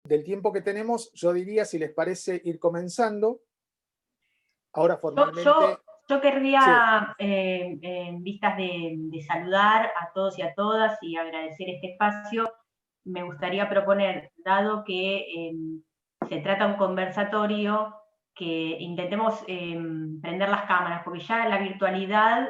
del tiempo que tenemos, yo diría, si les parece, ir comenzando. Ahora formalmente... Yo Sí. querría, en vistas de saludar a todos y a todas y agradecer este espacio, me gustaría proponer, dado que se trata de un conversatorio, que intentemos prender las cámaras, porque ya la virtualidad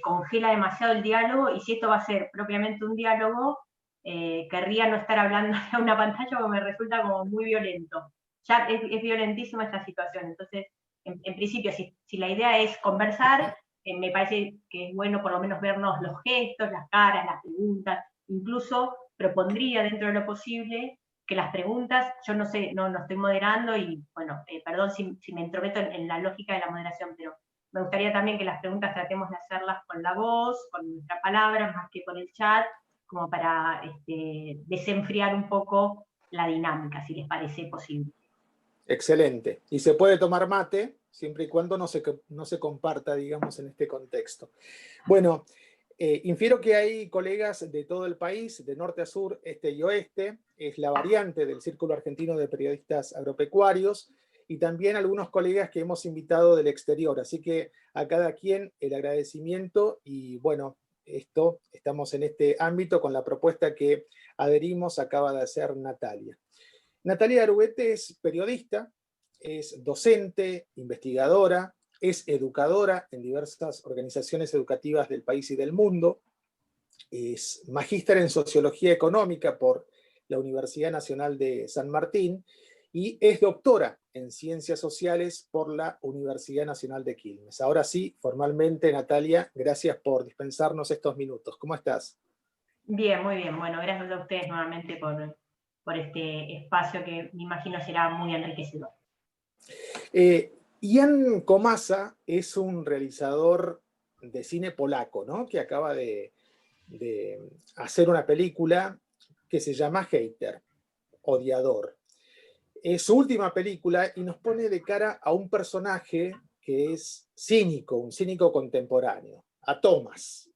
congela demasiado el diálogo, y si esto va a ser propiamente un diálogo, querría no estar hablando a una pantalla, porque me resulta como muy violento. Ya es violentísima esta situación, entonces en principio, si la idea es conversar, me parece que es bueno por lo menos vernos los gestos, las caras, las preguntas. Incluso propondría, dentro de lo posible, que las preguntas, yo no sé, no estoy moderando, y bueno, perdón si me entrometo en la lógica de la moderación, pero me gustaría también que las preguntas tratemos de hacerlas con la voz, con nuestra palabra, más que con el chat, como para desenfriar un poco la dinámica, si les parece posible. Excelente. Y se puede tomar mate, siempre y cuando no se comparta, digamos, en este contexto. Bueno, infiero que hay colegas de todo el país, de norte a sur, este y oeste. Es la variante del Círculo Argentino de Periodistas Agropecuarios, y también algunos colegas que hemos invitado del exterior. Así que a cada quien el agradecimiento, y bueno, estamos en este ámbito con la propuesta que adherimos, acaba de hacer Natalia. Natalia Aruete es periodista, es docente, investigadora, es educadora en diversas organizaciones educativas del país y del mundo, es magíster en Sociología Económica por la Universidad Nacional de San Martín y es doctora en Ciencias Sociales por la Universidad Nacional de Quilmes. Ahora sí, formalmente, Natalia, gracias por dispensarnos estos minutos. ¿Cómo estás? Bien, muy bien. Bueno, gracias a ustedes nuevamente por este espacio, que me imagino será muy enriquecedor. Jan Komasa es un realizador de cine polaco, ¿no? Que acaba de hacer una película que se llama Hater, Odiador. Es su última película y nos pone de cara a un personaje que es cínico, un cínico contemporáneo, a Thomas,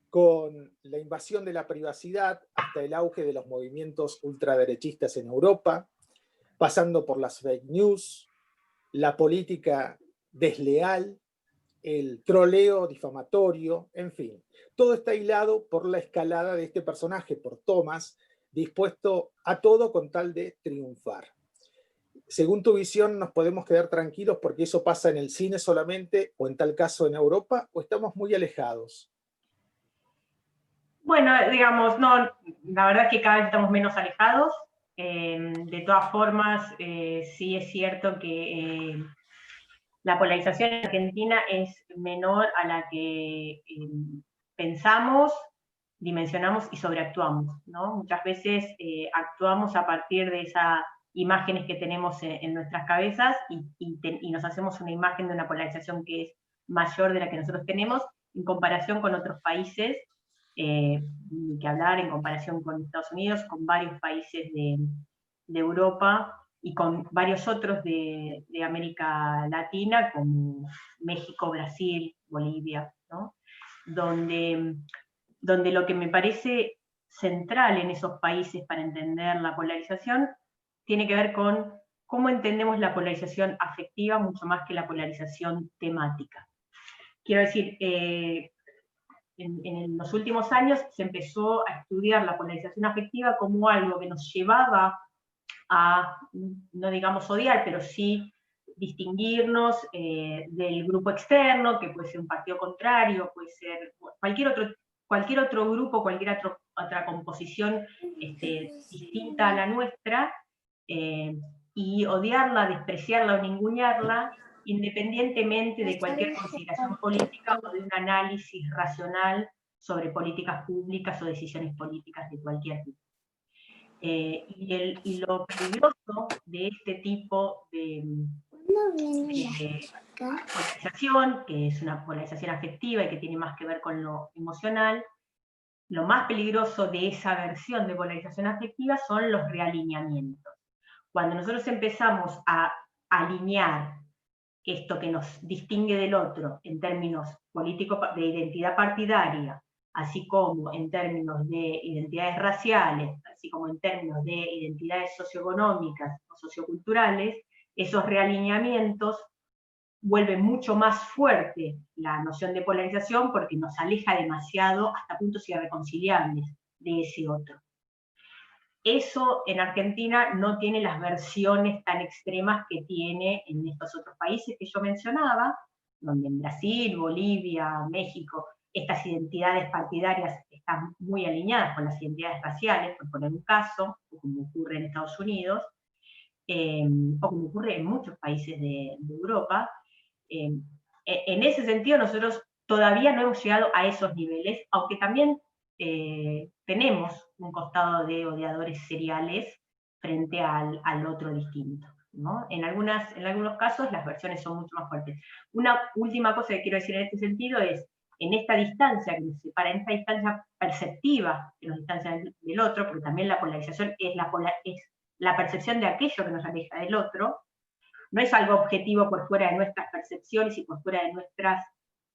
con la invasión de la privacidad hasta el auge de los movimientos ultraderechistas en Europa, pasando por las fake news, la política desleal, el troleo difamatorio, en fin. Todo está hilado por la escalada de este personaje, por Thomas, dispuesto a todo con tal de triunfar. Según tu visión, ¿nos podemos quedar tranquilos porque eso pasa en el cine solamente, o en tal caso en Europa, o estamos muy alejados? Bueno, digamos, no, la verdad es que cada vez estamos menos alejados. De todas formas, sí es cierto que la polarización en Argentina es menor a la que pensamos, dimensionamos y sobreactuamos, ¿no? Muchas veces actuamos a partir de esas imágenes que tenemos en nuestras cabezas, y nos hacemos una imagen de una polarización que es mayor de la que nosotros tenemos, en comparación con otros países, ni que hablar en comparación con Estados Unidos, con varios países de Europa, y con varios otros de América Latina, como México, Brasil, Bolivia, ¿no? Donde lo que me parece central en esos países para entender la polarización tiene que ver con cómo entendemos la polarización afectiva, mucho más que la polarización temática. Quiero decir, en los últimos años se empezó a estudiar la polarización afectiva como algo que nos llevaba a, no digamos odiar, pero sí distinguirnos del grupo externo, que puede ser un partido contrario, puede ser cualquier otro grupo, cualquier otra composición distinta a la nuestra, y odiarla, despreciarla o ningunearla, independientemente de cualquier consideración política o de un análisis racional sobre políticas públicas o decisiones políticas de cualquier tipo. Y lo peligroso de este tipo de polarización, que es una polarización afectiva y que tiene más que ver con lo emocional, lo más peligroso de esa versión de polarización afectiva son los realineamientos. Cuando nosotros empezamos a alinear esto que nos distingue del otro en términos políticos de identidad partidaria, así como en términos de identidades raciales, así como en términos de identidades socioeconómicas o socioculturales, esos realineamientos vuelven mucho más fuerte la noción de polarización porque nos aleja demasiado hasta puntos irreconciliables de ese otro. Eso en Argentina no tiene las versiones tan extremas que tiene en estos otros países que yo mencionaba, donde en Brasil, Bolivia, México, estas identidades partidarias están muy alineadas con las identidades raciales, por poner un caso, o como ocurre en Estados Unidos, o como ocurre en muchos países de Europa. En ese sentido, nosotros todavía no hemos llegado a esos niveles, aunque también tenemos un costado de odiadores seriales frente al otro distinto, ¿no? En algunos casos las versiones son mucho más fuertes. Una última cosa que quiero decir en este sentido es, en esta distancia que nos separa, en esta distancia perceptiva que nos distancia del otro, porque también la polarización es la percepción de aquello que nos aleja del otro, no es algo objetivo por fuera de nuestras percepciones y por fuera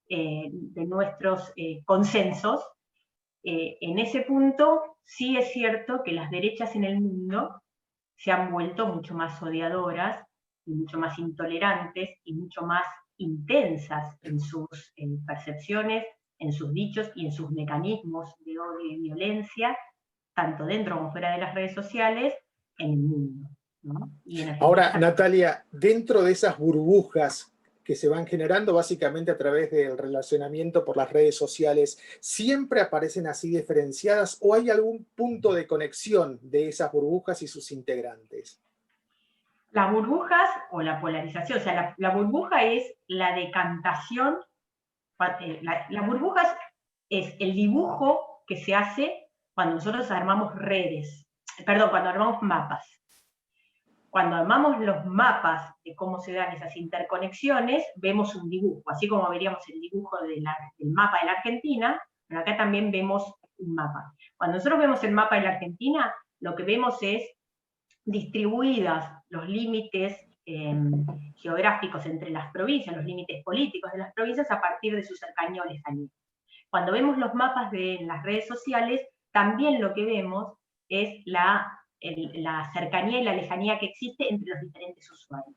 de nuestros consensos. En ese punto sí es cierto que las derechas en el mundo se han vuelto mucho más odiadoras, y mucho más intolerantes, y mucho más intensas en sus percepciones, en sus dichos y en sus mecanismos de odio y violencia, tanto dentro como fuera de las redes sociales, en el mundo, ¿no? Y en Ahora, Natalia, dentro de esas burbujas que se van generando básicamente a través del relacionamiento por las redes sociales, ¿siempre aparecen así diferenciadas o hay algún punto de conexión de esas burbujas y sus integrantes? Las burbujas o la polarización, o sea, la burbuja es la decantación, la burbuja es el dibujo que se hace cuando nosotros armamos cuando armamos mapas. Cuando armamos los mapas de cómo se dan esas interconexiones, vemos un dibujo, así como veríamos el dibujo del mapa de la Argentina, pero acá también vemos un mapa. Cuando nosotros vemos el mapa de la Argentina, lo que vemos es distribuidas los límites geográficos entre las provincias, los límites políticos de las provincias a partir de su cercanía o lejanía. Cuando vemos los mapas de las redes sociales, también lo que vemos es la cercanía y la lejanía que existe entre los diferentes usuarios.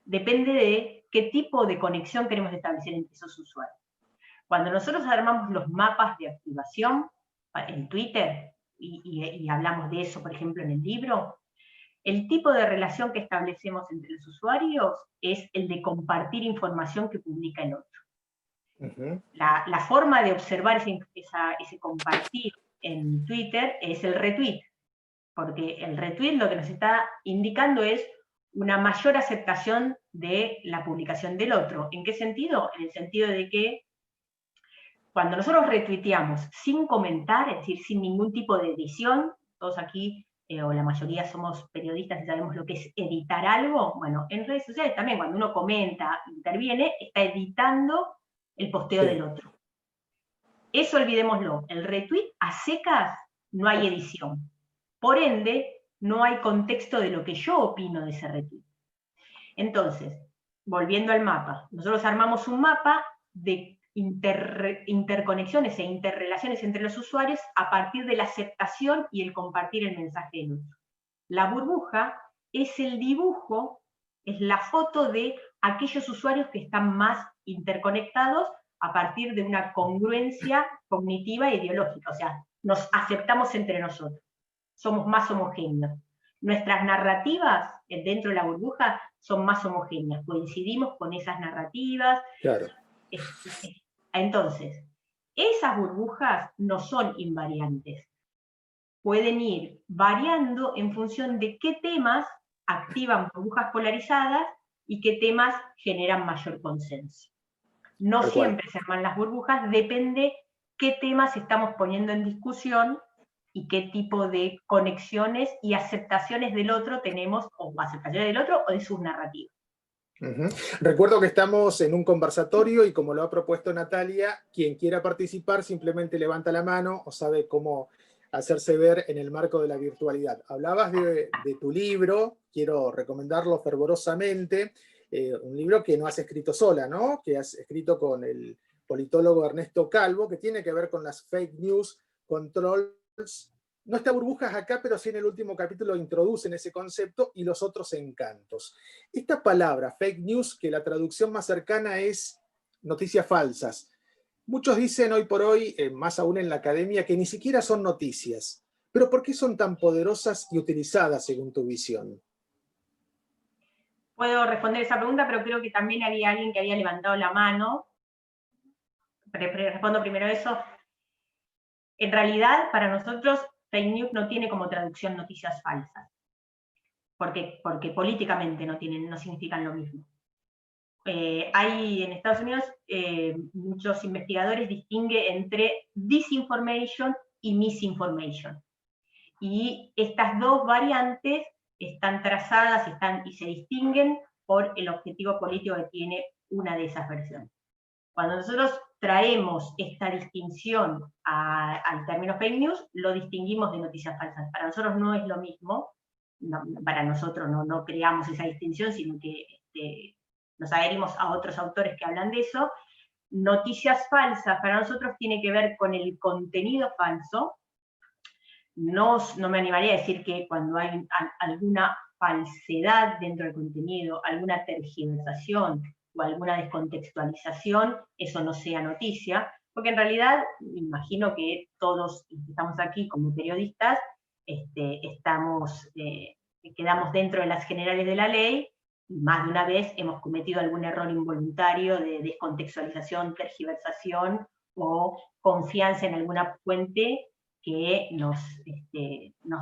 Depende de qué tipo de conexión queremos establecer entre esos usuarios. Cuando nosotros armamos los mapas de activación en Twitter, y hablamos de eso, por ejemplo, en el libro, el tipo de relación que establecemos entre los usuarios es el de compartir información que publica el otro. Uh-huh. La forma de observar ese compartir en Twitter es el retweet, porque el retweet lo que nos está indicando es una mayor aceptación de la publicación del otro. ¿En qué sentido? En el sentido de que cuando nosotros retuiteamos sin comentar, es decir, sin ningún tipo de edición, todos aquí, o la mayoría somos periodistas y sabemos lo que es editar algo, bueno, en redes sociales también cuando uno comenta, interviene, está editando el posteo del otro. Eso olvidémoslo, el retweet a secas no hay edición. Por ende, no hay contexto de lo que yo opino de ese retweet. Entonces, volviendo al mapa, nosotros armamos un mapa de interconexiones e interrelaciones entre los usuarios a partir de la aceptación y el compartir el mensaje del otro. La burbuja es el dibujo, es la foto de aquellos usuarios que están más interconectados a partir de una congruencia cognitiva e ideológica, o sea, nos aceptamos entre nosotros, somos más homogéneos. Nuestras narrativas dentro de la burbuja son más homogéneas, coincidimos con esas narrativas. Claro. Entonces, esas burbujas no son invariantes. Pueden ir variando en función de qué temas activan burbujas polarizadas y qué temas generan mayor consenso. No siempre se arman las burbujas, depende qué temas estamos poniendo en discusión y qué tipo de conexiones y aceptaciones del otro tenemos, o aceptaciones del otro o de sus narrativas. Uh-huh. Recuerdo que estamos en un conversatorio y como lo ha propuesto Natalia, quien quiera participar simplemente levanta la mano o sabe cómo hacerse ver en el marco de la virtualidad. Hablabas de tu libro, quiero recomendarlo fervorosamente, un libro que no has escrito sola, ¿no? Que has escrito con el politólogo Ernesto Calvo, que tiene que ver con las fake news, controls. No está Burbujas acá, pero sí en el último capítulo introducen ese concepto y los otros encantos. Esta palabra, fake news, que la traducción más cercana es noticias falsas. Muchos dicen hoy por hoy, más aún en la academia, que ni siquiera son noticias. Pero ¿por qué son tan poderosas y utilizadas según tu visión? Puedo responder esa pregunta, pero creo que también había alguien que había levantado la mano. Respondo primero eso. En realidad, para nosotros, fake news no tiene como traducción noticias falsas, porque políticamente no significan lo mismo. Hay en Estados Unidos muchos investigadores distinguen entre disinformation y misinformation. Y estas dos variantes están trazadas y se distinguen por el objetivo político que tiene una de esas versiones. Cuando nosotros traemos esta distinción al término fake news, lo distinguimos de noticias falsas. Para nosotros no es lo mismo, para nosotros no creamos esa distinción, sino que nos adherimos a otros autores que hablan de eso. Noticias falsas para nosotros tiene que ver con el contenido falso. No me animaría a decir que cuando hay alguna falsedad dentro del contenido, alguna tergiversación o alguna descontextualización, eso no sea noticia, porque en realidad me imagino que todos que estamos aquí como periodistas quedamos dentro de las generales de la ley, y más de una vez hemos cometido algún error involuntario de descontextualización, tergiversación o confianza en alguna fuente que nos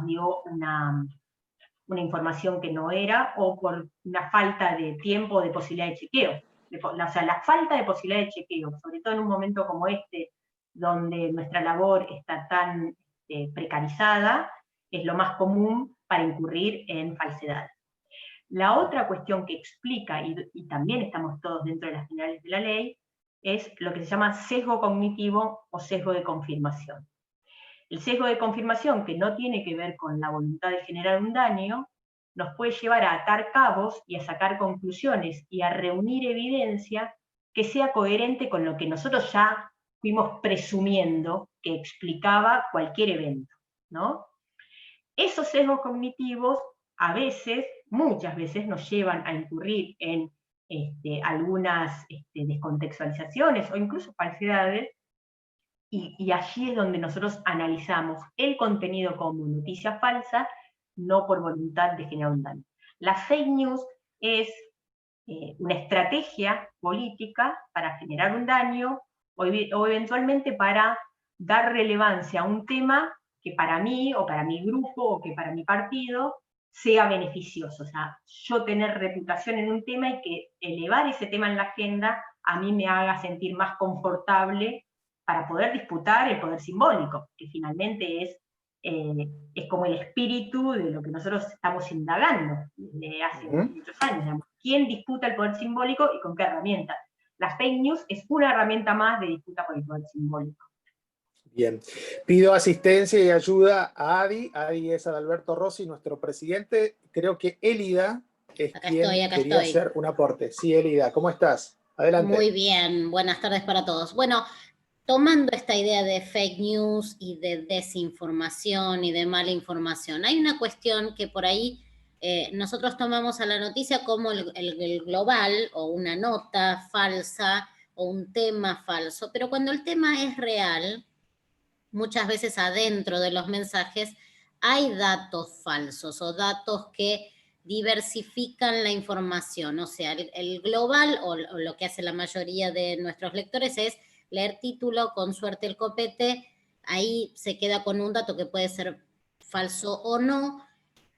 dio una información que no era, o por una falta de tiempo o de posibilidad de chequeo. O sea, la falta de posibilidad de chequeo, sobre todo en un momento como este, donde nuestra labor está tan precarizada, es lo más común para incurrir en falsedad. La otra cuestión que explica, y también estamos todos dentro de las generales de la ley, es lo que se llama sesgo cognitivo o sesgo de confirmación. El sesgo de confirmación, que no tiene que ver con la voluntad de generar un daño, nos puede llevar a atar cabos y a sacar conclusiones y a reunir evidencia que sea coherente con lo que nosotros ya fuimos presumiendo que explicaba cualquier evento, ¿no? Esos sesgos cognitivos a veces, muchas veces, nos llevan a incurrir en algunas descontextualizaciones o incluso falsedades, y allí es donde nosotros analizamos el contenido como noticia falsa, no por voluntad de generar un daño. La fake news es una estrategia política para generar un daño o eventualmente para dar relevancia a un tema que para mí, o para mi grupo, o que para mi partido, sea beneficioso. O sea, yo tener reputación en un tema y que elevar ese tema en la agenda a mí me haga sentir más confortable para poder disputar el poder simbólico, que finalmente es como el espíritu de lo que nosotros estamos indagando desde hace muchos años. Digamos. ¿Quién disputa el poder simbólico y con qué herramientas? La fake news es una herramienta más de disputa por el poder simbólico. Bien, pido asistencia y ayuda a Adi. Adi es Adalberto Rossi, nuestro presidente. Creo que Elida es quien quería hacer un aporte. Sí, Elida, ¿cómo estás? Adelante. Muy bien, buenas tardes para todos. Bueno, tomando esta idea de fake news y de desinformación y de mala información, hay una cuestión que por ahí nosotros tomamos a la noticia como el global o una nota falsa o un tema falso, pero cuando el tema es real, muchas veces adentro de los mensajes hay datos falsos o datos que diversifican la información. O sea, el global o lo que hace la mayoría de nuestros lectores es leer título, con suerte el copete, ahí se queda con un dato que puede ser falso o no,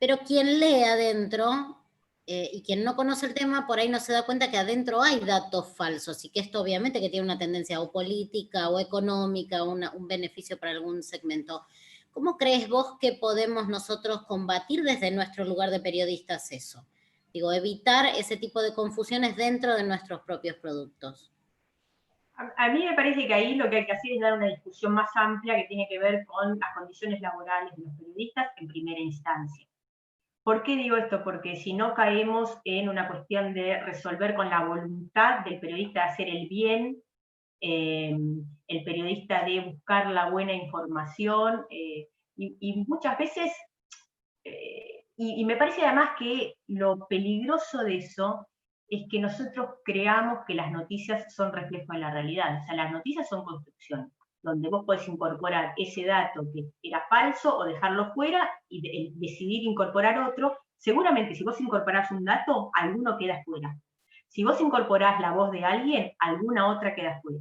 pero quien lee adentro y quien no conoce el tema, por ahí no se da cuenta que adentro hay datos falsos y que esto obviamente que tiene una tendencia o política o económica, un beneficio para algún segmento. ¿Cómo crees vos que podemos nosotros combatir desde nuestro lugar de periodistas eso? Digo, evitar ese tipo de confusiones dentro de nuestros propios productos. A mí me parece que ahí lo que hay que hacer es dar una discusión más amplia que tiene que ver con las condiciones laborales de los periodistas en primera instancia. ¿Por qué digo esto? Porque si no caemos en una cuestión de resolver con la voluntad del periodista de hacer el bien el periodista de buscar la buena información, y muchas veces, y me parece además que lo peligroso de eso es que nosotros creamos que las noticias son reflejo de la realidad. O sea, las noticias son construcciones, donde vos podés incorporar ese dato que era falso o dejarlo fuera y decidir incorporar otro. Seguramente si vos incorporás un dato, alguno queda fuera. Si vos incorporás la voz de alguien, alguna otra queda fuera.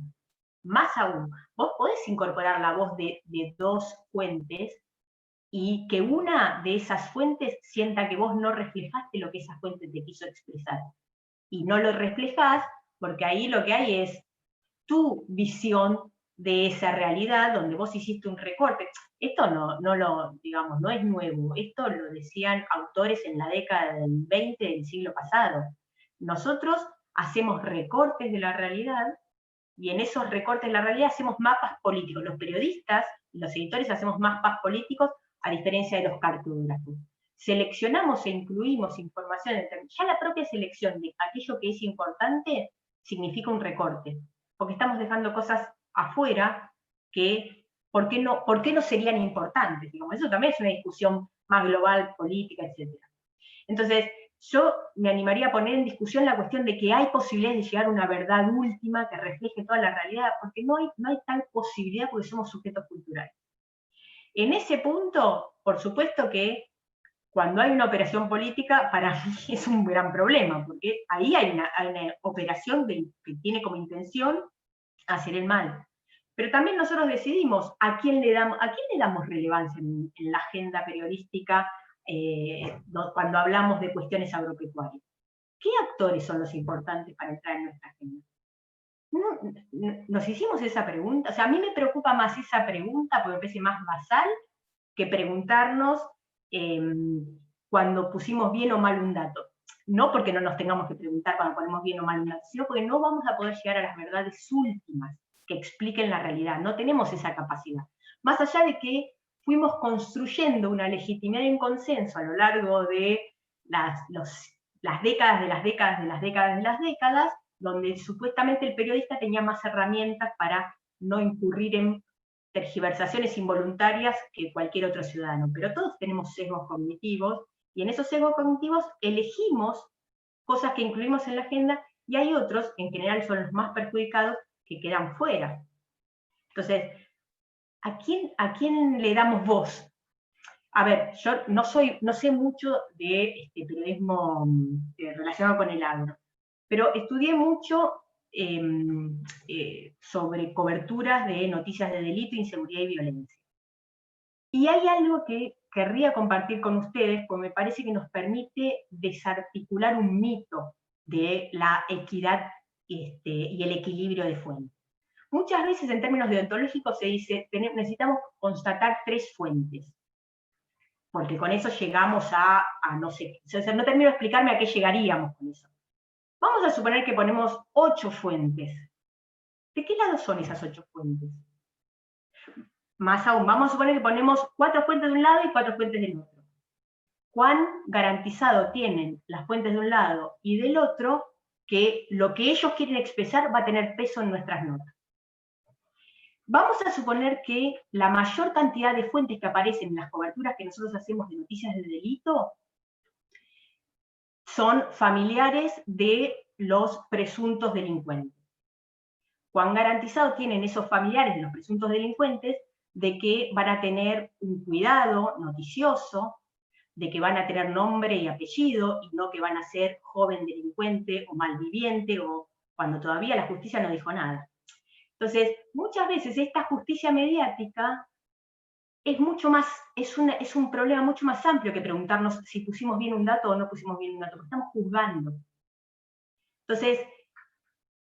Más aún, vos podés incorporar la voz de dos fuentes y que una de esas fuentes sienta que vos no reflejaste lo que esa fuente te quiso expresar. Y no lo reflejás porque ahí lo que hay es tu visión de esa realidad donde vos hiciste un recorte. Esto no es nuevo, esto lo decían autores en la década del 20 del siglo pasado. Nosotros hacemos recortes de la realidad y en esos recortes de la realidad hacemos mapas políticos. Los periodistas, los editores hacemos mapas políticos a diferencia de los cartógrafos. Seleccionamos e incluimos información, ya la propia selección de aquello que es importante significa un recorte, porque estamos dejando cosas afuera que, ¿por qué no serían importantes? Digamos, eso también es una discusión más global, política, etc. Entonces, yo me animaría a poner en discusión la cuestión de que hay posibilidades de llegar a una verdad última que refleje toda la realidad, porque no hay tal posibilidad porque somos sujetos culturales. En ese punto, por supuesto que cuando hay una operación política, para mí es un gran problema, porque ahí hay una operación que tiene como intención hacer el mal. Pero también nosotros decidimos a quién le damos relevancia en la agenda periodística cuando hablamos de cuestiones agropecuarias. ¿Qué actores son los importantes para entrar en nuestra agenda? Nos hicimos esa pregunta, o sea, a mí me preocupa más esa pregunta porque me parece más basal que preguntarnos cuando pusimos bien o mal un dato. No porque no nos tengamos que preguntar cuando ponemos bien o mal un dato, sino porque no vamos a poder llegar a las verdades últimas que expliquen la realidad, no tenemos esa capacidad. Más allá de que fuimos construyendo una legitimidad y un consenso a lo largo de las décadas de las décadas de las décadas de las décadas, donde supuestamente el periodista tenía más herramientas para no incurrir en tergiversaciones involuntarias que cualquier otro ciudadano. Pero todos tenemos sesgos cognitivos, y en esos sesgos cognitivos elegimos cosas que incluimos en la agenda, y hay otros, en general son los más perjudicados, que quedan fuera. Entonces, ¿a quién le damos voz? A ver, yo no sé mucho de periodismo relacionado con el agro, pero estudié mucho sobre coberturas de noticias de delito, inseguridad y violencia. Y hay algo que querría compartir con ustedes, porque me parece que nos permite desarticular un mito de la equidad y el equilibrio de fuentes. Muchas veces en términos deontológicos se dice, necesitamos constatar 3 fuentes, porque con eso llegamos a no sé, o sea, no termino de explicarme a qué llegaríamos con eso. Vamos a suponer que ponemos 8 fuentes. ¿De qué lado son esas 8 fuentes? Más aún, vamos a suponer que ponemos 4 fuentes de un lado y 4 fuentes del otro. ¿Cuán garantizado tienen las fuentes de un lado y del otro que lo que ellos quieren expresar va a tener peso en nuestras notas? Vamos a suponer que la mayor cantidad de fuentes que aparecen en las coberturas que nosotros hacemos de noticias de delito son familiares de los presuntos delincuentes. ¿Cuán garantizado tienen esos familiares de los presuntos delincuentes de que van a tener un cuidado noticioso, de que van a tener nombre y apellido, y no que van a ser joven delincuente o malviviente, o cuando todavía la justicia no dijo nada? Entonces, muchas veces esta justicia mediática es un problema mucho más amplio que preguntarnos si pusimos bien un dato o no pusimos bien un dato, porque estamos juzgando. Entonces,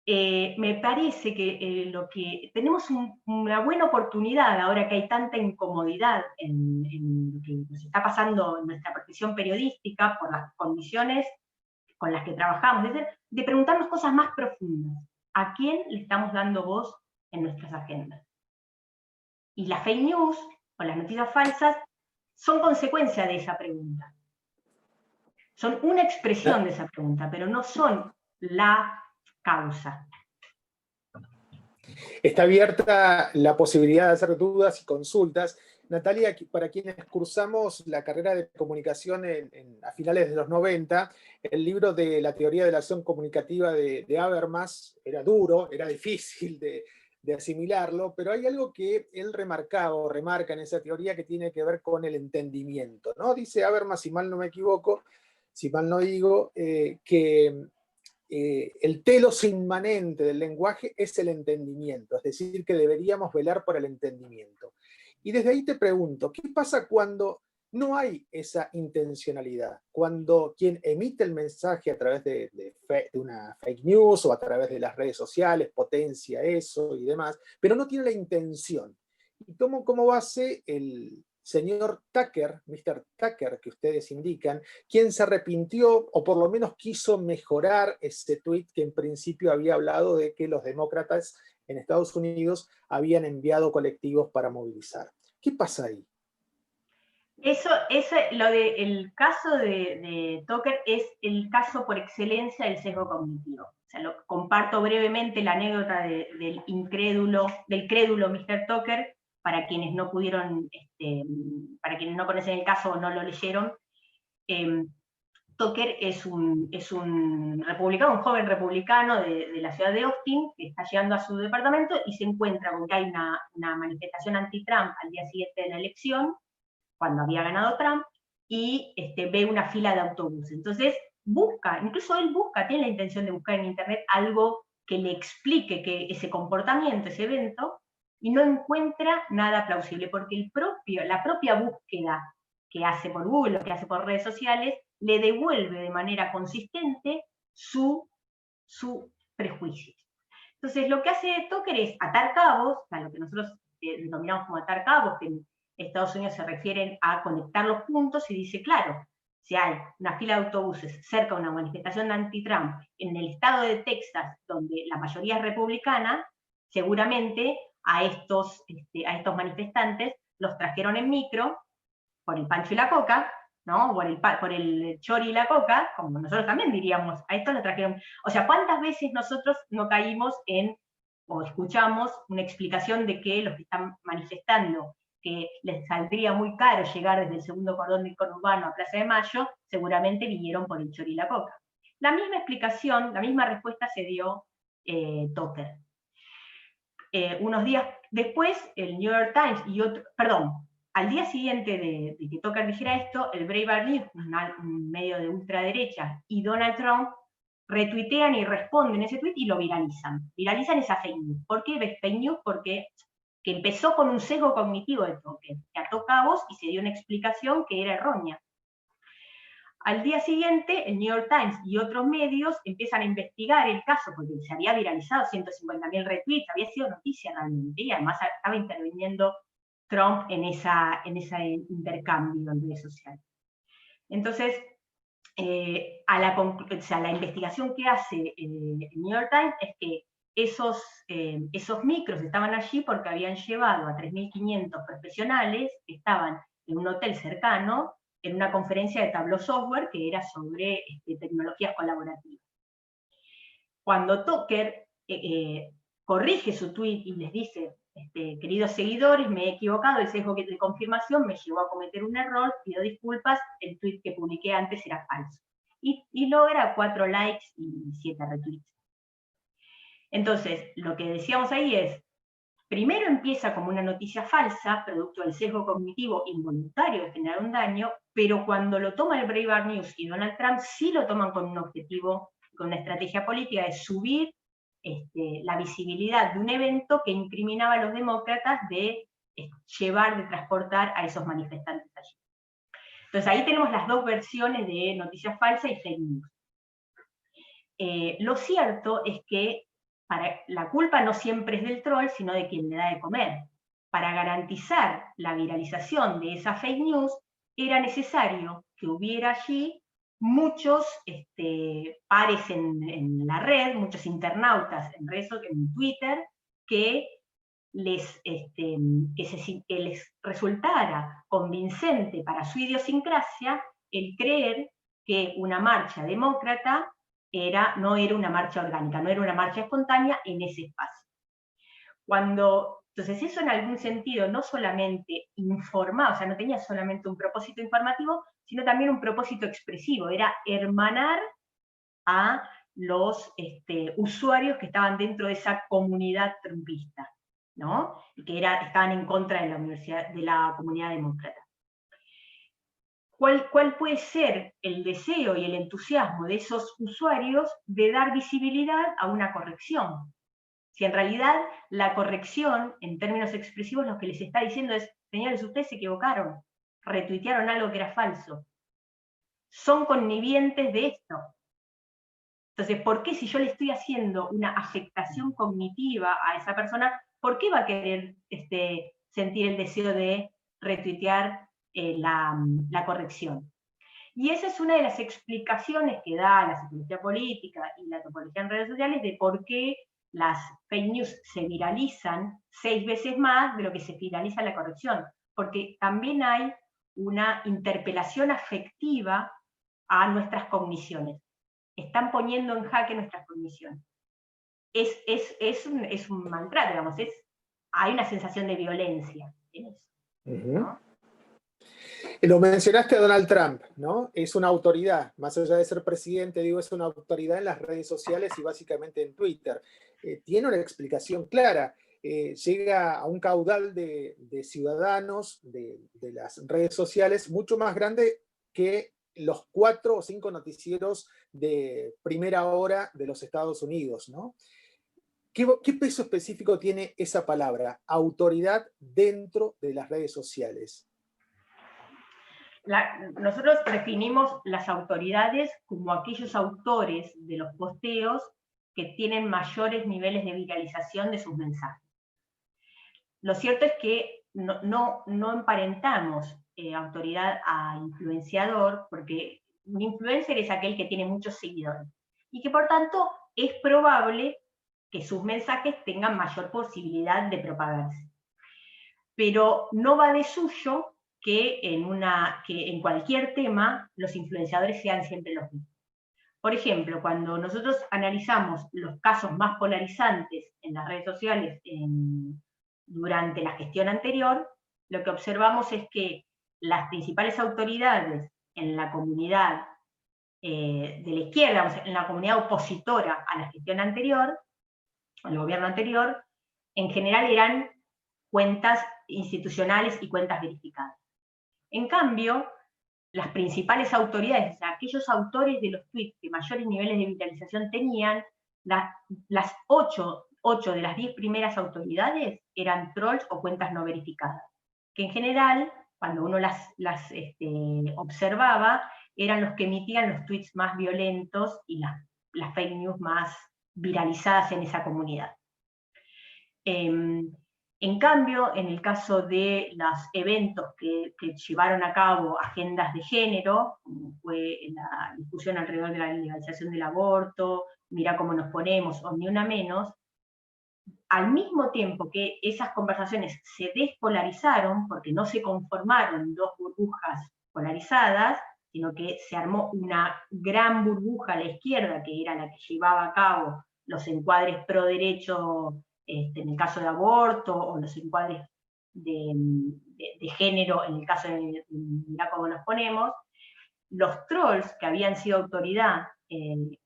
me parece que tenemos una buena oportunidad, ahora que hay tanta incomodidad en lo que nos está pasando en nuestra profesión periodística, por las condiciones con las que trabajamos, de preguntarnos cosas más profundas. ¿A quién le estamos dando voz en nuestras agendas? Y las fake news, o las noticias falsas, son consecuencia de esa pregunta. Son una expresión de esa pregunta, pero no son la causa. Está abierta la posibilidad de hacer dudas y consultas. Natalia, para quienes cursamos la carrera de comunicación a finales de los 90, el libro de la teoría de la acción comunicativa de Habermas era duro, era difícil de asimilarlo, pero hay algo que él remarcaba o remarca en esa teoría que tiene que ver con el entendimiento, ¿no? Dice Habermas, si mal no me equivoco, si mal no digo, que el telos inmanente del lenguaje es el entendimiento, es decir, que deberíamos velar por el entendimiento. Y desde ahí te pregunto, ¿qué pasa cuando no hay esa intencionalidad? Cuando quien emite el mensaje a través de una fake news o a través de las redes sociales potencia eso y demás, pero no tiene la intención. Y tomo como base el señor Tucker, Mr. Tucker, que ustedes indican, quien se arrepintió o por lo menos quiso mejorar ese tuit que en principio había hablado de que los demócratas en Estados Unidos habían enviado colectivos para movilizar. ¿Qué pasa ahí? El caso de Tucker es el caso por excelencia del sesgo cognitivo. O sea, comparto brevemente la anécdota del crédulo Mr. Tucker, para quienes no pudieron, para quienes no conocen el caso o no lo leyeron. Tucker es un republicano, un joven republicano de la ciudad de Austin, que está llegando a su departamento y se encuentra con que hay una manifestación anti-Trump al día siguiente de la elección, cuando había ganado Trump, y ve una fila de autobuses. Entonces incluso él tiene la intención de buscar en internet algo que le explique que ese comportamiento, ese evento, y no encuentra nada plausible, porque la propia búsqueda que hace por Google o que hace por redes sociales le devuelve de manera consistente su prejuicio. Entonces lo que hace Tucker es atar cabos, a lo que nosotros denominamos como atar cabos, que en Estados Unidos se refieren a conectar los puntos, y dice, claro, si hay una fila de autobuses cerca de una manifestación anti-Trump en el estado de Texas, donde la mayoría es republicana, seguramente a estos manifestantes los trajeron en micro por el pancho y la coca, ¿no? Por el chori y la coca, como nosotros también diríamos, a esto lo trajeron. O sea, ¿cuántas veces nosotros no caímos o escuchamos una explicación de que los que están manifestando, que les saldría muy caro llegar desde el segundo cordón del conurbano a Plaza de Mayo, seguramente vinieron por el chori y la coca? La misma explicación, la misma respuesta se dio Tucker. Unos días después, el New York Times al día siguiente de que Tucker dijera esto, el Breitbart News, un medio de ultraderecha, y Donald Trump retuitean y responden ese tweet y lo viralizan. Viralizan esa fake news. ¿Por qué fake news? Porque que empezó con un sesgo cognitivo de Tucker, que ató cabos y se dio una explicación que era errónea. Al día siguiente, el New York Times y otros medios empiezan a investigar el caso, porque se había viralizado 150.000 retweets, había sido noticia realmente, y además estaba interviniendo Trump en ese intercambio en redes sociales. Entonces, la investigación que hace el New York Times es que esos micros estaban allí porque habían llevado a 3.500 profesionales que estaban en un hotel cercano, en una conferencia de Tableau Software que era sobre tecnologías colaborativas. Cuando Tucker corrige su tweet y les dice, queridos seguidores, me he equivocado, el sesgo de confirmación me llevó a cometer un error, pido disculpas, el tweet que publiqué antes era falso. Y logra 4 likes y 7 retweets. Entonces, lo que decíamos ahí es, primero empieza como una noticia falsa, producto del sesgo cognitivo involuntario de generar un daño, pero cuando lo toma el Breitbart News y Donald Trump, sí lo toman con un objetivo, con una estrategia política de subir la visibilidad de un evento que incriminaba a los demócratas de transportar a esos manifestantes allí. Entonces ahí tenemos las dos versiones de noticias falsas y fake news. Lo cierto es que la culpa no siempre es del troll, sino de quien le da de comer. Para garantizar la viralización de esa fake news, era necesario que hubiera allí muchos pares en la red, muchos internautas en Twitter, que les resultara convincente para su idiosincrasia el creer que una marcha demócrata no era una marcha orgánica, no era una marcha espontánea en ese espacio. Entonces eso en algún sentido no solamente informaba, o sea, no tenía solamente un propósito informativo, sino también un propósito expresivo, era hermanar a los usuarios que estaban dentro de esa comunidad trumpista, ¿no? Y que estaban en contra de la comunidad demócrata. ¿Cuál puede ser el deseo y el entusiasmo de esos usuarios de dar visibilidad a una corrección? Si en realidad la corrección, en términos expresivos, lo que les está diciendo es, señores, ustedes se equivocaron, retuitearon algo que era falso, son connivientes de esto. Entonces, ¿por qué si yo le estoy haciendo una afectación cognitiva a esa persona, por qué va a querer sentir el deseo de retuitear la corrección? Y esa es una de las explicaciones que da la psicología política y la topología en redes sociales de por qué las fake news se viralizan 6 veces más de lo que se viraliza la corrección. Porque también hay una interpelación afectiva a nuestras cogniciones. Están poniendo en jaque nuestras cogniciones. Es un maltrato, digamos, hay una sensación de violencia en eso. ¿No? Lo mencionaste a Donald Trump, ¿no? Es una autoridad, más allá de ser presidente, digo, es una autoridad en las redes sociales y básicamente en Twitter. Tiene una explicación clara. Llega a un caudal de ciudadanos de las redes sociales mucho más grande que los 4 o 5 noticieros de primera hora de los Estados Unidos, ¿no? ¿Qué peso específico tiene esa palabra, autoridad, dentro de las redes sociales? Nosotros definimos las autoridades como aquellos autores de los posteos que tienen mayores niveles de viralización de sus mensajes. Lo cierto es que no emparentamos autoridad a influenciador, porque un influencer es aquel que tiene muchos seguidores, y que por tanto es probable que sus mensajes tengan mayor posibilidad de propagarse. Pero no va de suyo que en cualquier tema los influenciadores sean siempre los mismos. Por ejemplo, cuando nosotros analizamos los casos más polarizantes en las redes sociales durante la gestión anterior, lo que observamos es que las principales autoridades en la comunidad de la izquierda, en la comunidad opositora a la gestión anterior, al gobierno anterior, en general eran cuentas institucionales y cuentas verificadas. En cambio, las principales autoridades, o sea, aquellos autores de los tweets que mayores niveles de viralización tenían, las 8 de las 10 primeras autoridades eran trolls o cuentas no verificadas, que en general, cuando uno las observaba, eran los que emitían los tweets más violentos y las fake news más viralizadas en esa comunidad. En cambio, en el caso de los eventos que llevaron a cabo agendas de género, como fue la discusión alrededor de la legalización del aborto, Mirá cómo nos ponemos, o Ni Una Menos, al mismo tiempo que esas conversaciones se despolarizaron, porque no se conformaron 2 burbujas polarizadas, sino que se armó una gran burbuja a la izquierda, que era la que llevaba a cabo los encuadres pro derecho, en el caso de aborto, o los encuadres de género en el caso de Mirá cómo nos ponemos. Los trolls, que habían sido autoridad en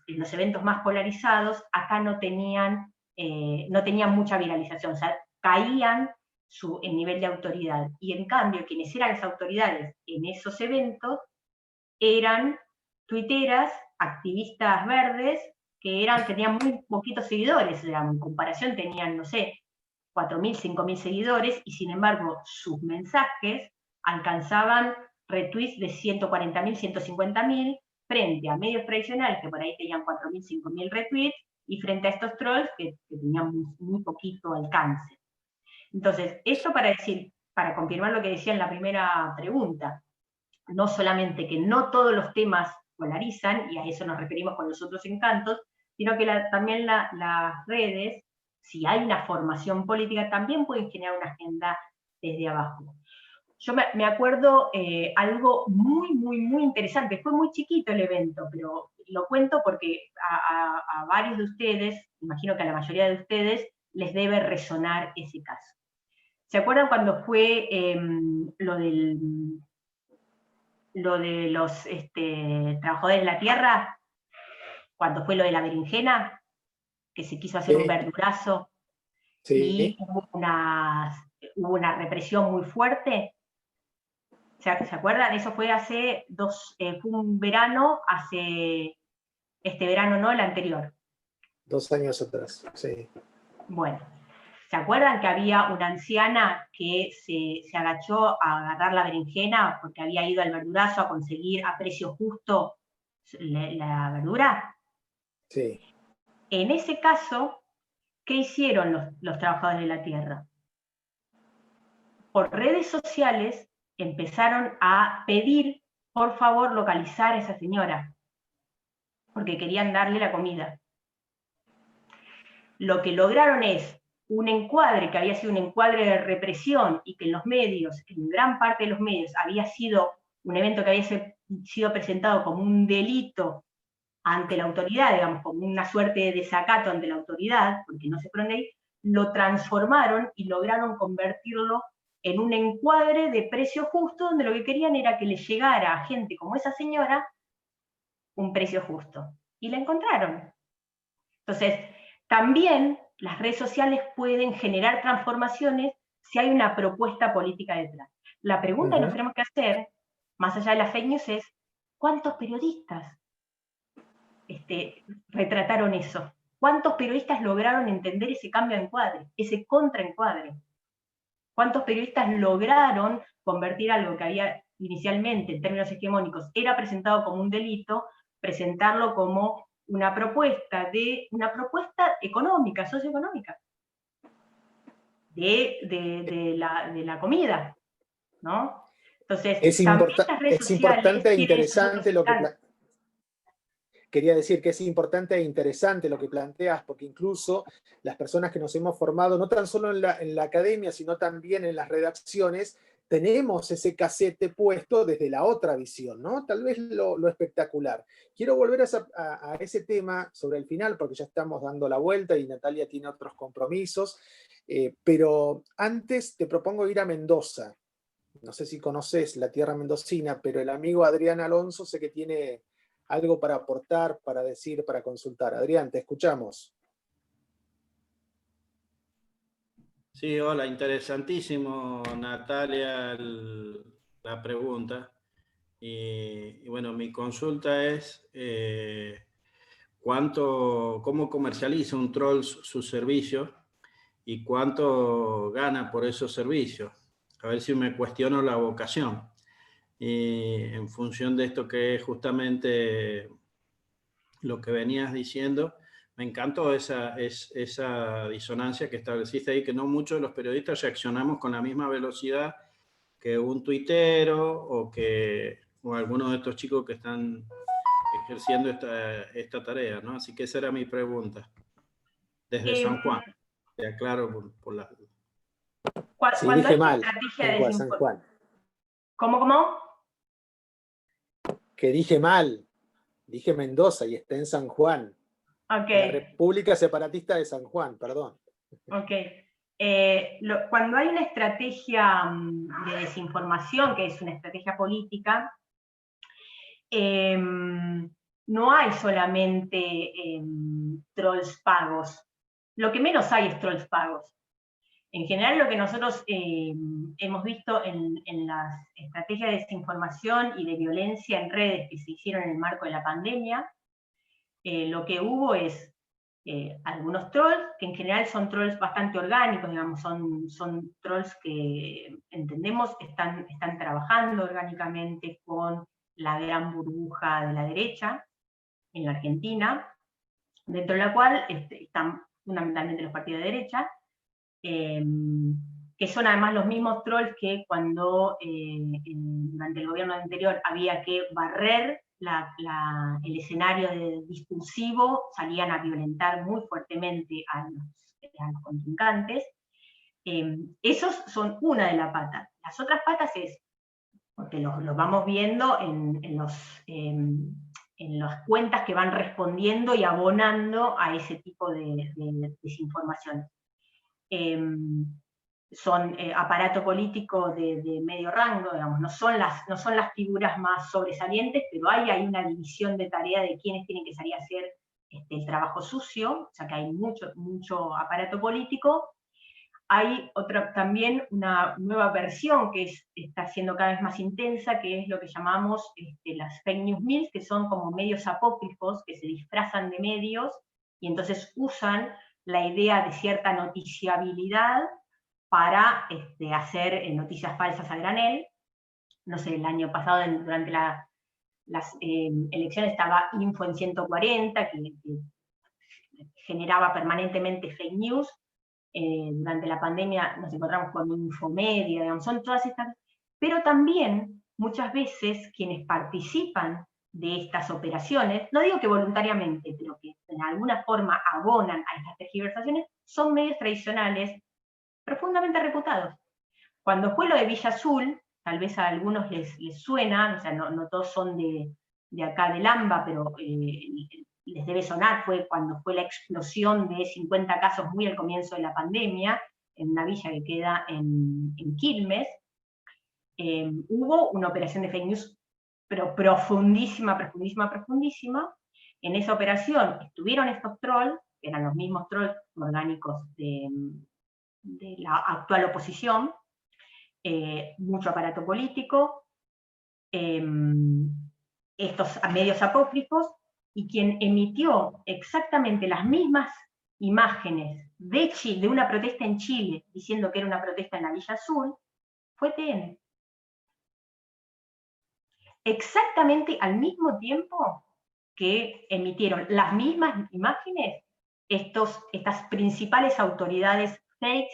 los eventos más polarizados, acá no tenían mucha viralización, o sea, caían en nivel de autoridad. Y en cambio, quienes eran las autoridades en esos eventos eran tuiteras, activistas verdes, que tenían muy poquitos seguidores, o sea, en comparación tenían, no sé, 4.000, 5.000 seguidores, y sin embargo sus mensajes alcanzaban retweets de 140.000, 150.000, frente a medios tradicionales que por ahí tenían 4.000, 5.000 retweets, y frente a estos trolls que tenían muy poquito alcance. Entonces, esto para confirmar lo que decía en la primera pregunta, no solamente que no todos los temas polarizan, y a eso nos referimos con los otros encantos, sino que también las redes, si hay una formación política, también pueden generar una agenda desde abajo. Yo me acuerdo algo muy, muy, muy interesante. Fue muy chiquito el evento, pero lo cuento porque a varios de ustedes, imagino que a la mayoría de ustedes, les debe resonar ese caso. ¿Se acuerdan cuando fue lo de los trabajadores de la tierra? Cuando fue lo de la berenjena, que se quiso hacer un verdurazo, y hubo una represión muy fuerte. ¿Se acuerdan? Eso fue hace fue un verano, este verano no, el anterior. 2 años atrás, sí. Bueno, ¿se acuerdan que había una anciana que se agachó a agarrar la berenjena porque había ido al verdurazo a conseguir a precio justo la verdura? Sí. En ese caso, ¿qué hicieron los trabajadores de la tierra? Por redes sociales empezaron a pedir, por favor, localizar a esa señora, porque querían darle la comida. Lo que lograron es un encuadre que había sido un encuadre de represión y que en los medios, en gran parte de los medios, había sido un evento que había sido presentado como un delito ante la autoridad, digamos, como una suerte de desacato ante la autoridad, porque no se fueron de ahí, lo transformaron y lograron convertirlo en un encuadre de precio justo, donde lo que querían era que le llegara a gente como esa señora un precio justo. Y la encontraron. Entonces, también las redes sociales pueden generar transformaciones si hay una propuesta política detrás. La pregunta que nos tenemos que hacer, más allá de las fake news, es ¿cuántos periodistas retrataron eso? ¿Cuántos periodistas lograron entender ese cambio de encuadre, ese contraencuadre? ¿Cuántos periodistas lograron convertir algo que había inicialmente, en términos hegemónicos, era presentado como un delito, presentarlo como una propuesta económica, socioeconómica, de la comida, ¿no? Entonces, es importante e interesante lo que quería decir que es importante e interesante lo que planteas, porque incluso las personas que nos hemos formado, no tan solo en la academia, sino también en las redacciones, tenemos ese casete puesto desde la otra visión, ¿no? Tal vez lo espectacular. Quiero volver a ese tema sobre el final, porque ya estamos dando la vuelta y Natalia tiene otros compromisos, pero antes te propongo ir a Mendoza. No sé si conoces la tierra mendocina, pero el amigo Adrián Alonso sé que tiene algo para aportar, para decir, para consultar. Adrián, te escuchamos. Sí, hola, interesantísimo, Natalia, la pregunta. Y bueno, mi consulta es cómo comercializa un troll sus servicios y cuánto gana por esos servicios. A ver si me cuestiono la vocación. Y en función de esto que es justamente lo que venías diciendo, me encantó esa disonancia que estableciste ahí, que no muchos de los periodistas reaccionamos con la misma velocidad que un tuitero o algunos de estos chicos que están ejerciendo esta tarea, ¿no? Así que esa era mi pregunta. Desde San Juan, te aclaro por la... Sí, dije mal. San Juan. ¿Cómo? Que dije mal. Dije Mendoza y está en San Juan. Okay. La República Separatista de San Juan, perdón. Ok. Cuando hay una estrategia de desinformación, que es una estrategia política, no hay solamente trolls pagos. Lo que menos hay es trolls pagos. En general, lo que nosotros hemos visto en las estrategias de desinformación y de violencia en redes que se hicieron en el marco de la pandemia, lo que hubo es algunos trolls, que en general son trolls bastante orgánicos, digamos, son trolls que entendemos están trabajando orgánicamente con la gran burbuja de la derecha en la Argentina, dentro de la cual están fundamentalmente los partidos de derecha, que son además los mismos trolls que cuando durante el gobierno anterior había que barrer el escenario discursivo, salían a violentar muy fuertemente a los contrincantes. Esos son una de las patas. Las otras patas es, porque los vamos viendo en las cuentas que van respondiendo y abonando a ese tipo de desinformación. son aparato político de medio rango, digamos, no son las figuras más sobresalientes, pero hay una división de tarea de quiénes tienen que salir a hacer el trabajo sucio, o sea que hay mucho aparato político. Hay también una nueva versión que está siendo cada vez más intensa, que es lo que llamamos las fake news mills, que son como medios apócrifos que se disfrazan de medios, y entonces usan la idea de cierta noticiabilidad para hacer noticias falsas a granel. No sé, el año pasado, durante las elecciones, estaba Info en 140, que generaba permanentemente fake news. Durante la pandemia nos encontramos con Infomedia, digamos, son todas estas, pero también muchas veces quienes participan de estas operaciones, no digo que voluntariamente, pero que de alguna forma abonan a estas tergiversaciones, son medios tradicionales profundamente reputados. Cuando fue lo de Villa Azul, tal vez a algunos les suena, o sea, no todos son de acá del AMBA, pero les debe sonar, fue cuando fue la explosión de 50 casos muy al comienzo de la pandemia, en una villa que queda en Quilmes. Hubo una operación de fake news, pero profundísima. En esa operación estuvieron estos trolls, que eran los mismos trolls orgánicos de la actual oposición, mucho aparato político, estos medios apócrifos, y quien emitió exactamente las mismas imágenes de una protesta en Chile, diciendo que era una protesta en la Villa Azul, fue TN. Exactamente al mismo tiempo que emitieron las mismas imágenes estas principales autoridades fakes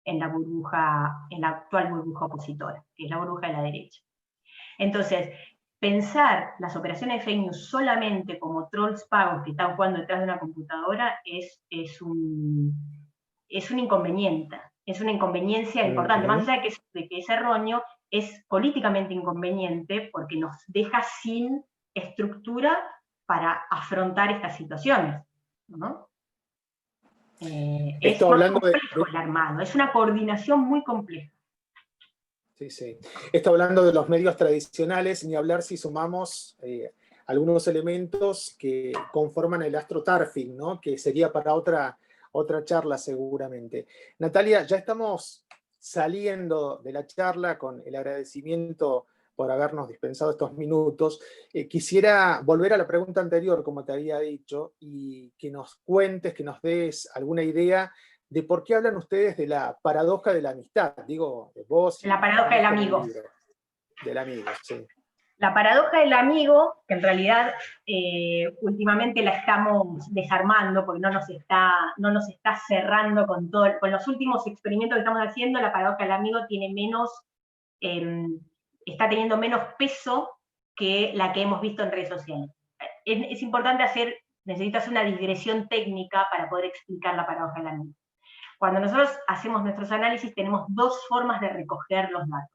en la actual burbuja opositora, que es la burbuja de la derecha. Entonces, pensar las operaciones de fake news solamente como trolls pagos que están jugando detrás de una computadora es un inconveniente, es una inconveniencia importante, más allá de que es erróneo, es políticamente inconveniente porque nos deja sin estructura para afrontar estas situaciones, ¿no? Es más complejo el armado, es una coordinación muy compleja. Sí. Esto hablando de los medios tradicionales, ni hablar si sumamos algunos elementos que conforman el astroturfing, ¿no? Que sería para otra charla seguramente. Natalia, ya estamos saliendo de la charla con el agradecimiento por habernos dispensado estos minutos. Quisiera volver a la pregunta anterior, como te había dicho, y que nos cuentes, que nos des alguna idea de por qué hablan ustedes de la paradoja de la amistad. Digo, de vos. La paradoja del amigo. Del amigo, sí. La paradoja del amigo, que en realidad últimamente la estamos desarmando porque no nos está cerrando con los últimos experimentos que estamos haciendo. La paradoja del amigo tiene está teniendo menos peso que la que hemos visto en redes sociales. Es importante necesitas una digresión técnica para poder explicar la paradoja del amigo. Cuando nosotros hacemos nuestros análisis tenemos dos formas de recoger los datos.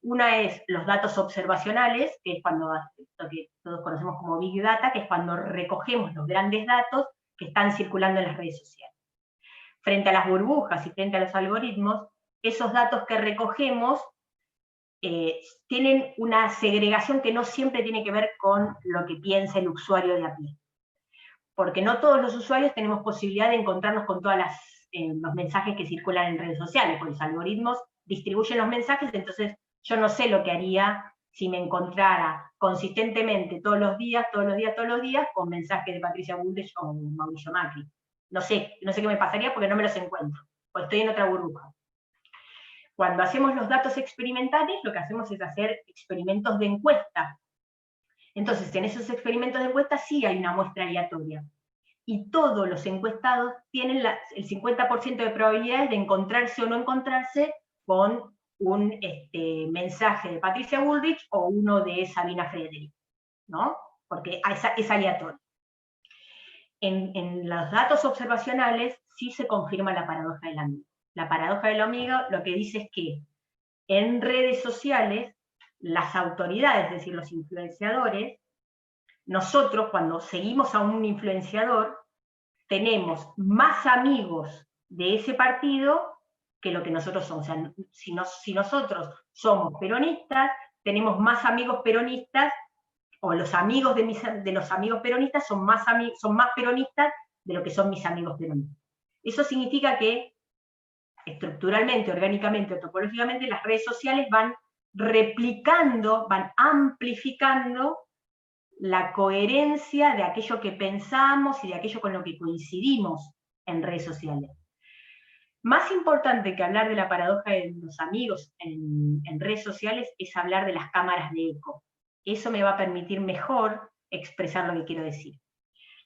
Una es los datos observacionales, que es lo que todos conocemos como Big Data, que es cuando recogemos los grandes datos que están circulando en las redes sociales. Frente a las burbujas y frente a los algoritmos, esos datos que recogemos tienen una segregación que no siempre tiene que ver con lo que piensa el usuario de a pie. Porque no todos los usuarios tenemos posibilidad de encontrarnos con todos los mensajes que circulan en redes sociales, porque los algoritmos distribuyen los mensajes, entonces yo no sé lo que haría si me encontrara consistentemente todos los días, con mensajes de Patricia Bullrich o Mauricio Macri. No sé qué me pasaría porque no me los encuentro, porque estoy en otra burbuja. Cuando hacemos los datos experimentales, lo que hacemos es hacer experimentos de encuesta. Entonces, en esos experimentos de encuesta sí hay una muestra aleatoria. Y todos los encuestados tienen el 50% de probabilidades de encontrarse o no encontrarse con un mensaje de Patricia Bullrich o uno de Sabina Frederick, ¿no? Porque es aleatorio. En los datos observacionales sí se confirma la paradoja del amigo. La paradoja del amigo lo que dice es que en redes sociales las autoridades, es decir, los influenciadores, nosotros cuando seguimos a un influenciador tenemos más amigos de ese partido que lo que nosotros somos. O sea, si nosotros somos peronistas, tenemos más amigos peronistas, o los amigos de los amigos peronistas son más peronistas de lo que son mis amigos peronistas. Eso significa que estructuralmente, orgánicamente, topológicamente, las redes sociales van replicando, van amplificando la coherencia de aquello que pensamos y de aquello con lo que coincidimos en redes sociales. Más importante que hablar de la paradoja de los amigos en redes sociales es hablar de las cámaras de eco. Eso me va a permitir mejor expresar lo que quiero decir.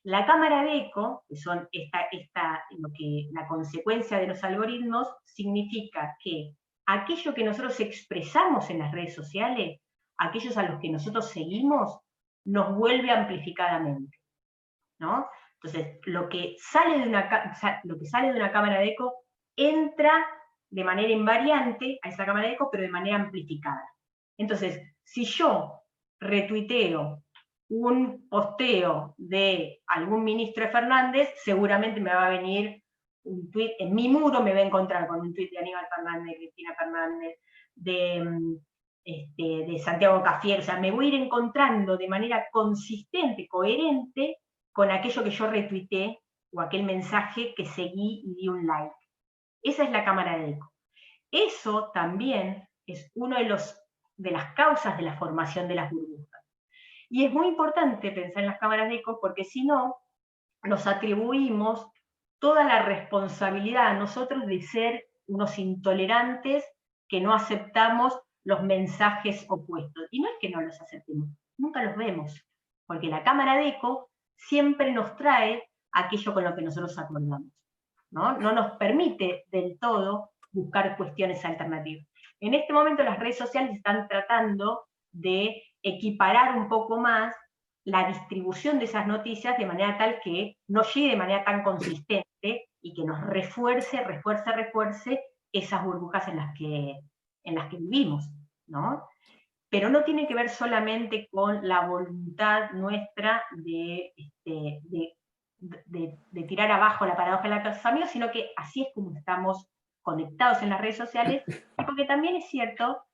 La cámara de eco, que son la consecuencia de los algoritmos, significa que aquello que nosotros expresamos en las redes sociales, aquellos a los que nosotros seguimos, nos vuelve amplificadamente, ¿no? Entonces, lo que sale de una cámara de eco entra de manera invariante a esa cámara de eco, pero de manera amplificada. Entonces, si yo retuiteo un posteo de algún ministro de Fernández, seguramente me va a venir un tuit, en mi muro me va a encontrar con un tuit de Aníbal Fernández, Cristina Fernández, de Santiago Cafiero. O sea, me voy a ir encontrando de manera consistente, coherente, con aquello que yo retuiteé, o aquel mensaje que seguí y di un like. Esa es la cámara de eco. Eso también es una de las causas de la formación de las burbujas. Y es muy importante pensar en las cámaras de eco, porque si no, nos atribuimos toda la responsabilidad a nosotros de ser unos intolerantes que no aceptamos los mensajes opuestos. Y no es que no los aceptemos, nunca los vemos, porque la cámara de eco siempre nos trae aquello con lo que nosotros acordamos, ¿no? No nos permite del todo buscar cuestiones alternativas. En este momento las redes sociales están tratando de equiparar un poco más la distribución de esas noticias de manera tal que no llegue de manera tan consistente y que nos refuerce esas burbujas en las que vivimos, ¿no? Pero no tiene que ver solamente con la voluntad nuestra de tirar abajo la paradoja de los amigos, sino que así es como estamos conectados en las redes sociales, y porque también es cierto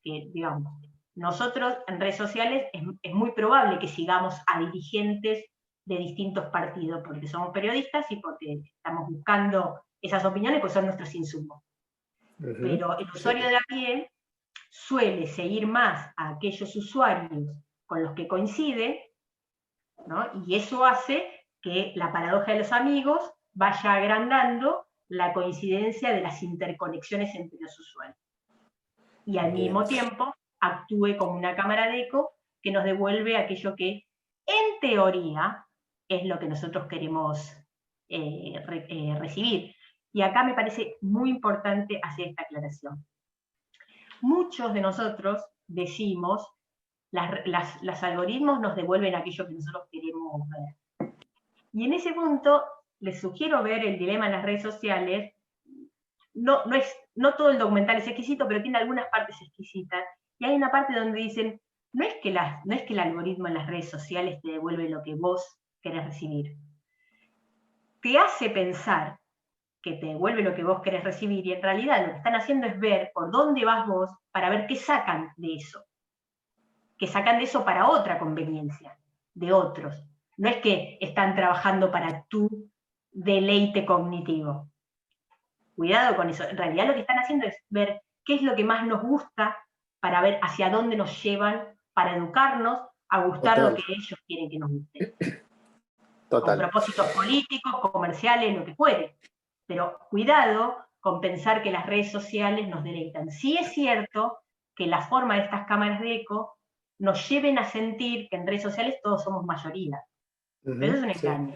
que, digamos, nosotros en redes sociales es muy probable que sigamos a dirigentes de distintos partidos, porque somos periodistas y porque estamos buscando esas opiniones, pues son nuestros insumos. Pero el usuario de a pie suele seguir más a aquellos usuarios con los que coincide, ¿no? Y eso hace que la paradoja de los amigos vaya agrandando la coincidencia de las interconexiones entre los usuarios. Y al mismo tiempo actúe como una cámara de eco que nos devuelve aquello que, en teoría, es lo que nosotros queremos recibir. Y acá me parece muy importante hacer esta aclaración. Muchos de nosotros decimos, los algoritmos nos devuelven aquello que nosotros queremos ver. Y en ese punto, les sugiero ver el dilema en las redes sociales. No todo el documental es exquisito, pero tiene algunas partes exquisitas. Y hay una parte donde dicen, no es que el algoritmo en las redes sociales te devuelve lo que vos querés recibir. Te hace pensar que te devuelve lo que vos querés recibir, y en realidad lo que están haciendo es ver por dónde vas vos para ver qué sacan de eso. Que sacan de eso para otra conveniencia, de otros. No es que están trabajando para tu deleite cognitivo. Cuidado con eso. En realidad lo que están haciendo es ver qué es lo que más nos gusta para ver hacia dónde nos llevan, para educarnos a gustar lo que ellos quieren que nos guste. Con propósitos políticos, comerciales, lo que fuere. Pero cuidado con pensar que las redes sociales nos deleitan. Sí es cierto que la forma de estas cámaras de eco nos lleven a sentir que en redes sociales todos somos mayoría. Pero eso es un engaño.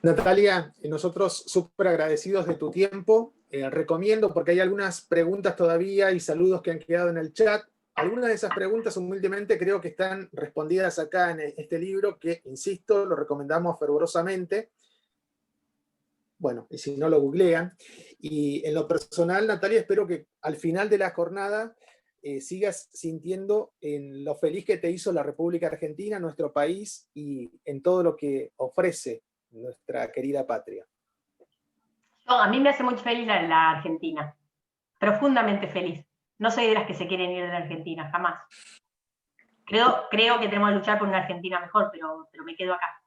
Natalia, nosotros súper agradecidos de tu tiempo. Recomiendo, porque hay algunas preguntas todavía y saludos que han quedado en el chat. Algunas de esas preguntas, humildemente, creo que están respondidas acá en este libro, que, insisto, lo recomendamos fervorosamente. Bueno, y si no, lo googlean. Y en lo personal, Natalia, espero que al final de la jornada sigas sintiendo en lo feliz que te hizo la República Argentina, nuestro país, y en todo lo que ofrece nuestra querida patria. No, a mí me hace muy feliz la Argentina, profundamente feliz. No soy de las que se quieren ir de la Argentina, jamás. Creo que tenemos que luchar por una Argentina mejor, pero me quedo acá.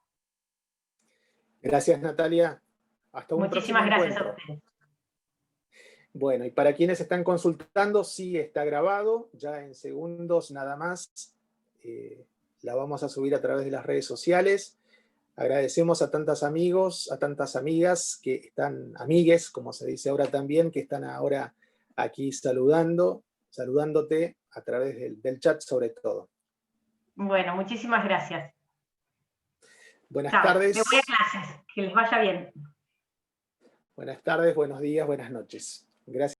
Gracias, Natalia. Hasta un próximo Muchísimas gracias encuentro. a ustedes. Bueno, y para quienes están consultando, sí está grabado, ya en segundos nada más. La vamos a subir a través de las redes sociales. Agradecemos a tantos amigos, a tantas amigas que están, amigues, como se dice ahora también, que están ahora aquí saludándote a través del chat sobre todo. Bueno, muchísimas gracias. Buenas Chao, tardes. me voy a clases, que les vaya bien. Buenas tardes, buenos días, buenas noches. Gracias.